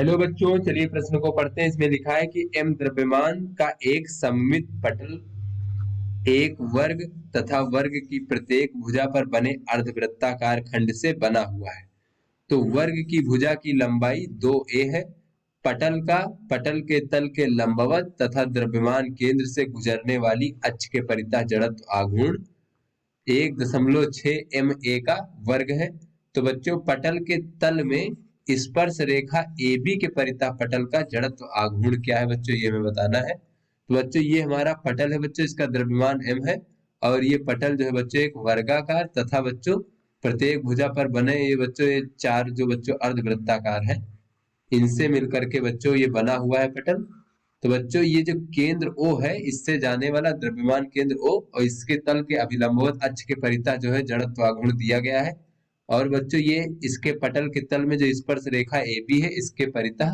Hello बच्चों, चलिए प्रश्न को पढ़ते हैं। इसमें लिखा है कि एम द्रव्यमान का एक सममित पटल एक वर्ग तथा वर्ग की प्रत्येक भुजा पर बने अर्धवृत्ताकार खंड से बना हुआ है। तो वर्ग की भुजा की लंबाई 2a है। पटल के तल के लंबवत तथा द्रव्यमान केंद्र से गुजरने वाली अक्ष के परितः जड़त्व आघूर्ण 1.6 ma का वर्ग है। तो बच्चों पटल के तल में स्पर्श रेखा AB के परितः पटल का जड़त्व आघूर्ण क्या है बच्चों, ये हमें बताना है। तो बच्चों ये हमारा पटल है बच्चों, इसका द्रव्यमान m है और ये पटल जो है बच्चों एक वर्गाकार तथा बच्चों प्रत्येक भुजा पर बने ये बच्चों ये चार जो बच्चों अर्धवृत्ताकार है, इनसे मिलकर के बच्चों ये बना हुआ है पटल। तो बच्चों ये जो केंद्र O है, इससे जाने वाला द्रव्यमान केंद्र O और इसके तल के अभिलंबवत अक्ष के परितः जो है जड़त्व आघूर्ण दिया गया है। और बच्चों ये इसके पटल के तल में जो स्पर्श रेखा AB है, इसके परितः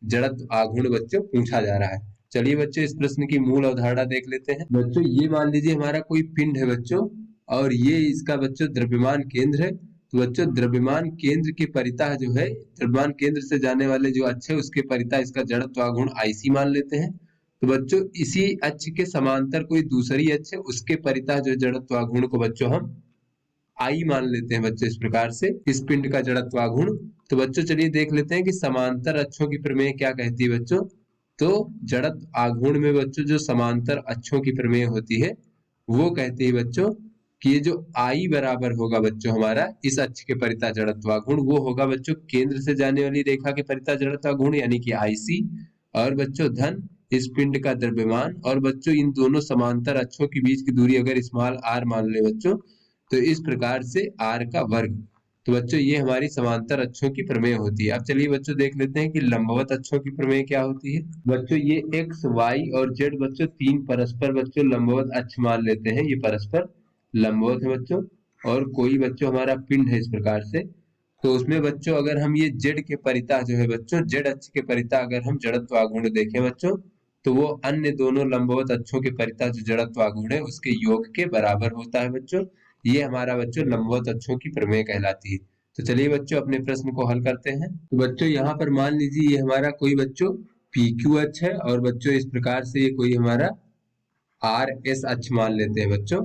जड़त्व आघूर्ण बच्चों पूछा जा रहा है। चलिए बच्चों इस प्रश्न की मूल अवधारणा देख लेते हैं। बच्चों ये मान लीजिए हमारा कोई पिंड है बच्चों, और ये इसका बच्चों द्रव्यमान केंद्र है। तो बच्चों द्रव्यमान केंद्र के परितः जो है, द्रव्यमान केंद्र से जाने वाले जो अक्ष है उसके परितः इसका जड़त्व आघूर्ण IC मान लेते हैं। तो बच्चों इसी अक्ष के समांतर कोई दूसरी अक्ष है, उसके परितः जो जड़त्व आघूर्ण को बच्चों हम I मान लेते हैं बच्चों, इस प्रकार से इस पिंड का जड़त्व आघूर्ण। तो बच्चों चलिए देख लेते हैं कि समांतर अक्षों की प्रमेय क्या कहती है बच्चों। तो जड़त्व आघूर्ण में बच्चों जो समांतर अक्षों की प्रमेय होती है वो कहती है बच्चों कि ये जो I बराबर होगा बच्चों हमारा इस अक्ष के परितः जड़त्व आघूर्ण, वो होगा बच्चों केंद्र से जाने वाली रेखा के परितः जड़त्व आघूर्ण यानी कि IC, और बच्चों धन इस पिंड का द्रव्यमान, और बच्चों इन दोनों समांतर अक्षों के बीच की दूरी अगर स्मॉल r मान ले बच्चों, तो इस प्रकार से r का वर्ग। तो बच्चों ये हमारी समांतर अक्षों की प्रमेय होती है। अब चलिए बच्चों देख लेते हैं कि लंबवत अक्षों की प्रमेय क्या होती है। बच्चों ये x, y और z बच्चों तीन परस्पर बच्चों लंबवत अक्ष मान लेते हैं, ये परस्पर लंबवत है बच्चों। और कोई बच्चों हमारा पिंड है इस प्रकार से, तो उसमें बच्चों अगर हम ये z के परितः जो है बच्चों, z अक्ष के परितः अगर हम जड़त्व आघूर्ण देखें बच्चों, तो वो अन्य दोनों लंबवत अक्षों के परितः जो जड़त्व आघूर्ण है उसके योग के बराबर होता है बच्चों। ये हमारा बच्चों लंबवत अक्षों की प्रमेय कहलाती है। तो चलिए बच्चों अपने प्रश्न को हल करते हैं। तो बच्चों यहाँ पर मान लीजिए ये हमारा कोई बच्चों PQ अक्ष है, और बच्चों इस प्रकार से ये कोई हमारा RS अक्ष मान लेते हैं बच्चों।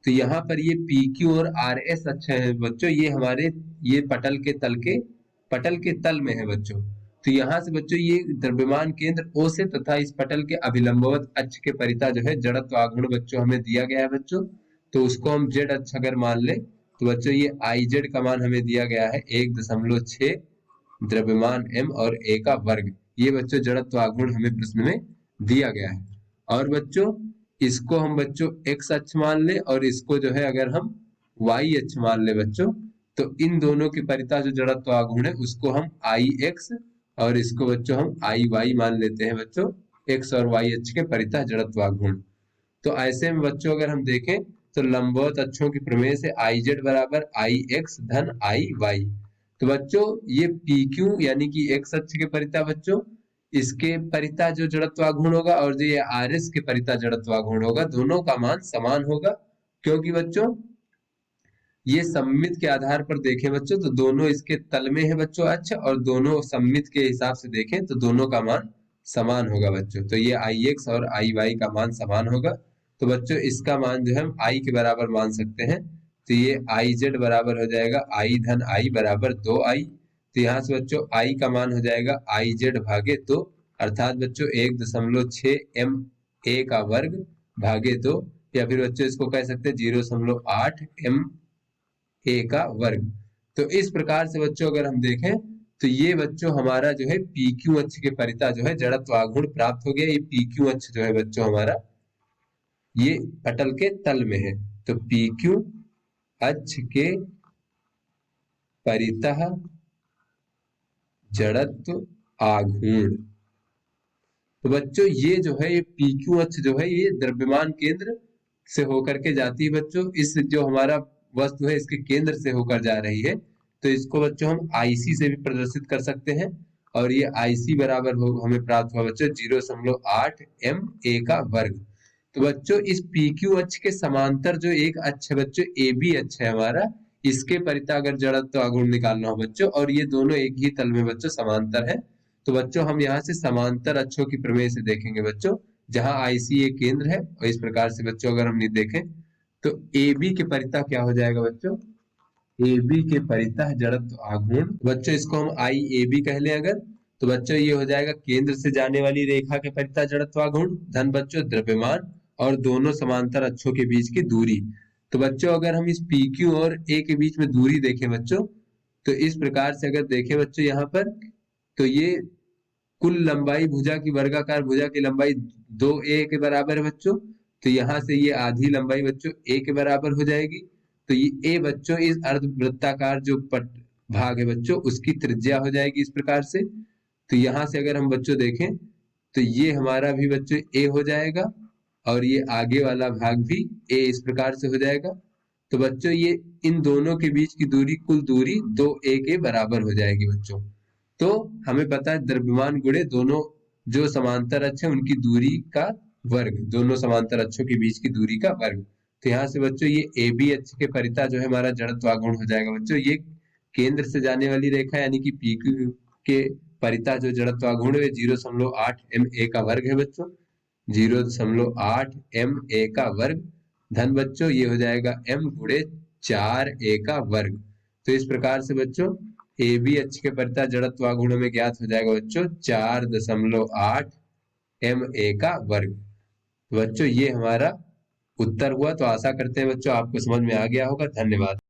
तो यहाँ पर ये PQ और RS अक्ष है बच्चों, ये हमारे ये पटल के तल में है बच्चों। तो यहाँ से बच्चों ये द्रव्यमान केंद्र O से तथा इस पटल के अभिलंबवत अक्ष के परितः जो है जड़त्व आघूर्ण बच्चों हमें दिया गया है बच्चों। तो उसको हम Z अक्ष अगर मान ले तो बच्चों ये IZ का मान हमें दिया गया है 1.6 द्रव्यमान m और a का वर्ग। ये बच्चों जड़त्व आघूर्ण हमें प्रश्न में दिया गया है। और बच्चों इसको हम बच्चों x अक्ष मान ले और इसको जो है अगर हम y अक्ष मान ले बच्चों, तो इन दोनों के परितः जो जड़त्व आघूर्ण है उसको हम IX और इसको बच्चों हम IY मान लेते हैं बच्चों, x और y अक्ष के परितः जड़त्व आघूर्ण। तो ऐसे में बच्चों अगर हम देखें तो लंबवत अक्षों की प्रमेय से IZ बराबर IX धन IY। तो बच्चों ये PQ यानी कि x अक्ष के परितः बच्चों, इसके परितः जो जड़त्व आघूर्ण होगा और जो ये RS के परितः जड़त्व आघूर्ण होगा, दोनों का मान समान होगा। क्योंकि बच्चों ये सममित के आधार पर देखें बच्चों तो दोनों इसके तल में है बच्चों अक्ष, और दोनों सममित के हिसाब से देखें तो दोनों का मान समान होगा बच्चों। तो ये IX और IY का मान समान होगा। तो बच्चों इसका मान जो है हम I के बराबर मान सकते हैं। तो ये IZ बराबर हो जाएगा I धन I बराबर 2I। तो यहाँ से बच्चों I का मान हो जाएगा IZ भागे 2, अर्थात बच्चों 1.6 MA का वर्ग भागे 2, या फिर बच्चों इसको कह सकते हैं 0.8 MA का वर्ग। तो इस प्रकार से बच्चों अगर हम देखें तो ये बच्चों हमारा जो है PQ अक्ष के परितः जो है जड़त्व आघूर्ण प्राप्त हो गया। ये PQ अक्ष जो है बच्चों हमारा ये पटल के तल में है। तो PQ अक्ष के परितः जड़त्व आघूर्ण। तो बच्चों ये जो है ये PQ अक्ष जो है ये द्रव्यमान केंद्र से होकर के जाती है बच्चों, इस जो हमारा वस्तु है इसके केंद्र से होकर जा रही है। तो इसको बच्चों हम IC से भी प्रदर्शित कर सकते हैं, और ये IC बराबर हो हमें प्राप्त हुआ बच्चों 0.8 MA का वर्ग। तो बच्चों इस PQ अक्ष के समांतर जो एक अक्ष है बच्चों AB अक्ष है हमारा, इसके परितः अगर जड़त्व आघूर्ण निकालना हो बच्चों, और ये दोनों एक ही तल में बच्चों समांतर है, तो बच्चों हम यहाँ से समांतर अक्षों की प्रमेय से देखेंगे बच्चों, जहां आईसी एक केंद्र है, और इस प्रकार से बच्चों अगर हम देखें तो ए बी के परितः क्या हो जाएगा बच्चों, ए बी के परितः जड़त्व आघूर्ण, बच्चों इसको हम आई ए बी कह लें अगर, तो बच्चों ये हो जाएगा केंद्र से जाने वाली रेखा के परितः जड़त्व आघूर्ण धन बच्चों द्रव्यमान और दोनों समांतर अक्षों के बीच की दूरी। तो बच्चों अगर हम इस पी क्यू और ए के बीच में दूरी देखें बच्चों, तो इस प्रकार से अगर देखें बच्चों यहाँ पर, तो ये कुल लंबाई भुजा की, वर्गाकार भुजा की लंबाई 2a के बराबर है बच्चों, तो यहाँ से ये आधी लंबाई बच्चों a के बराबर हो जाएगी। तो ये a बच्चों इस अर्धवृत्ताकार जो भाग है बच्चों उसकी त्रिज्या हो जाएगी इस प्रकार से। तो यहाँ से अगर हम बच्चों देखें तो ये हमारा भी बच्चों a हो जाएगा, और ये आगे वाला भाग भी a इस प्रकार से हो जाएगा। तो बच्चों ये इन दोनों के बीच की दूरी, कुल दूरी 2a के बराबर हो जाएगी बच्चों। तो हमें पता है द्रव्यमान गुणे दोनों जो समांतर अक्ष है उनकी दूरी का वर्ग, दोनों समांतर अक्षों के बीच की दूरी का वर्ग। तो यहाँ से बच्चों ये ए बी अक्ष के परितः जो है हमारा जड़त्व आघूर्ण हो जाएगा बच्चों, ये केंद्र से जाने वाली रेखा यानी कि पी क्यू के परितः जो जड़त्व आघूर्ण है 0.8 एम ए का वर्ग है बच्चों, 0.8 एम ए का वर्ग धन बच्चों ये हो जाएगा m गुणे 4a का वर्ग। तो इस प्रकार से बच्चों ए बी अक्ष के परितः जड़त्व आघूर्ण में ज्ञात हो जाएगा बच्चों 4.8 एम ए का वर्ग। बच्चों ये हमारा उत्तर हुआ। तो आशा करते हैं बच्चों आपको समझ में आ गया होगा। धन्यवाद।